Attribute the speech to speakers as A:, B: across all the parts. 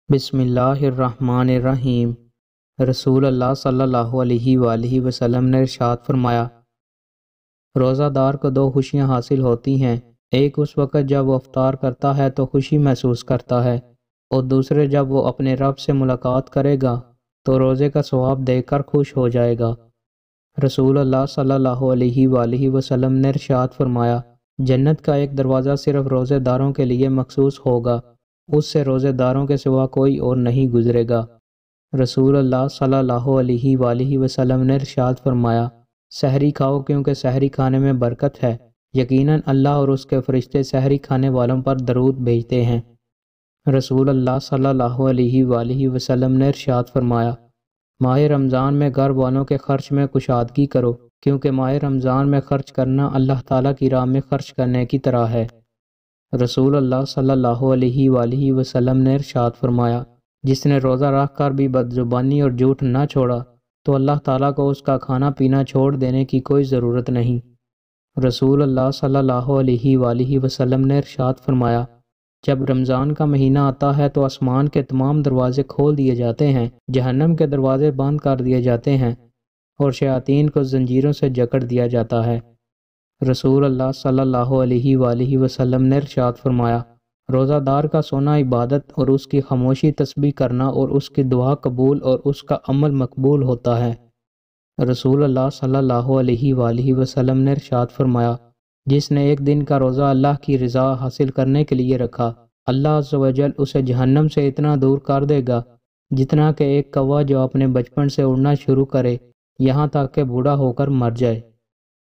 A: بسم اللہ الرحمن الرحیم۔ رسول اللہ صلی اللہ علیہ وآلہ وسلم نے ارشاد فرمایا، روزہ دار کو دو خوشیاں حاصل ہوتی ہیں، ایک اس وقت جب وہ افطار کرتا ہے تو خوشی محسوس کرتا ہے، اور دوسرے جب وہ اپنے رب سے ملاقات کرے گا تو روزے کا ثواب دیکھ کر خوش ہو جائے گا۔ رسول اللہ صلی اللہ علیہ وآلہ وسلم نے ارشاد فرمایا، جنت کا ایک دروازہ صرف روزے داروں کے لیے مخصوص ہوگا، اس سے روزے داروں کے سوا کوئی اور نہیں گزرے گا۔ رسول اللہ صلی اللہ علیہ وآلہ وسلم نے ارشاد فرمایا، سحری کھاؤ کیونکہ سحری کھانے میں برکت ہے، یقیناً اللہ اور اس کے فرشتے سحری کھانے والوں پر درود بھیجتے ہیں۔ رسول اللہ صلی اللہ علیہ وآلہ وسلم نے ارشاد فرمایا، ماہ رمضان میں گھر والوں کے خرچ میں کشادگی کرو، کیونکہ ماہ رمضان میں خرچ کرنا اللہ تعالیٰ کی راہ میں خرچ کرنے کی طرح ہے۔ رسول اللہ صلی اللہ علیہ وآلہ وسلم نے ارشاد فرمایا، جس نے روزہ رکھ کر بھی بدزبانی اور جھوٹ نہ چھوڑا تو اللہ تعالیٰ کو اس کا کھانا پینا چھوڑ دینے کی کوئی ضرورت نہیں۔ رسول اللہ صلی اللہ علیہ وآلہ وسلم نے ارشاد فرمایا، جب رمضان کا مہینہ آتا ہے تو آسمان کے تمام دروازے کھول دیے جاتے ہیں، جہنم کے دروازے بند کر دیے جاتے ہیں، اور شیاطین کو زنجیروں سے جکڑ دیا جاتا ہے۔ رسول اللہ صلی اللہ علیہ وآلہ وسلم نے ارشاد فرمایا، روزہ دار کا سونا عبادت اور اس کی خاموشی تسبیح کرنا اور اس کی دعا قبول اور اس کا عمل مقبول ہوتا ہے۔ رسول اللہ صلی اللہ علیہ وآلہ وسلم نے ارشاد فرمایا، جس نے ایک دن کا روزہ اللہ کی رضا حاصل کرنے کے لیے رکھا، اللہ عز و جل اسے جہنم سے اتنا دور کر دے گا جتنا کہ ایک کوا جو اپنے بچپن سے اڑنا شروع کرے یہاں تک کہ بوڑھا ہو کر مر جائے۔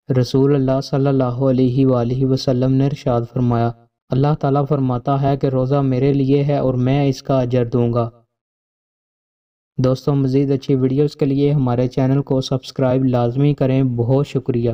A: رسول اللہ صلی اللہ علیہ وآلہ وسلم نے ارشاد فرمایا، اللہ تعالیٰ فرماتا ہے کہ روزہ میرے لیے ہے اور میں اس کا اجر دوں گا۔ دوستوں، مزید اچھی ویڈیوز کے لیے ہمارے چینل کو سبسکرائب لازمی کریں۔ بہت شکریہ۔